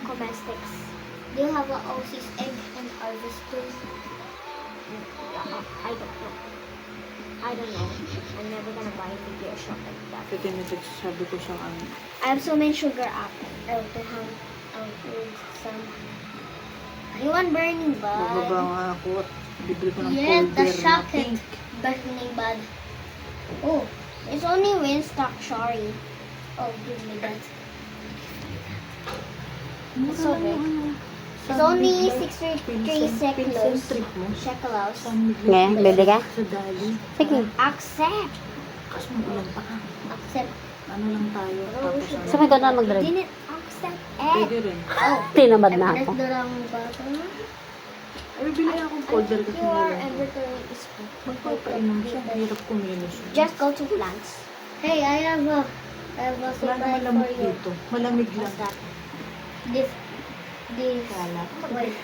Comestics. Do you have a Aussie's egg and harvester? I don't know. I don't know. I'm never gonna buy a figure shop like that. Kasi sabi ko siyang ano. I have so many sugar apple. I want to have some. I want burning Bababa bud. nga ako at bibili ko ng Yes, the folder na chocolate pink. burning bud. Oh, it's only Winstock, sorry. Oh, give me that. Mura So lang big. yung ano. It's only Pencil 63 shekels. strip mo. Shekels. Ngayon, bili ka? Sa dali. Sige. Accept. Kasi ulan pa. Accept. Ano lang tayo. Tapos ano. Sabi ko na mag-drive. Didn't accept it. Pwede rin. Oh, Tinamad na I ako. pressed the wrong button. Ay, bibili akong folder kasi Your nila. inventory is Magpapainom siya. Hirap kumilos. Just go to plants. Hey, I have a Wala surprise na for malamig you. dito. Malamig lang. What's that? This. Kala. Wait.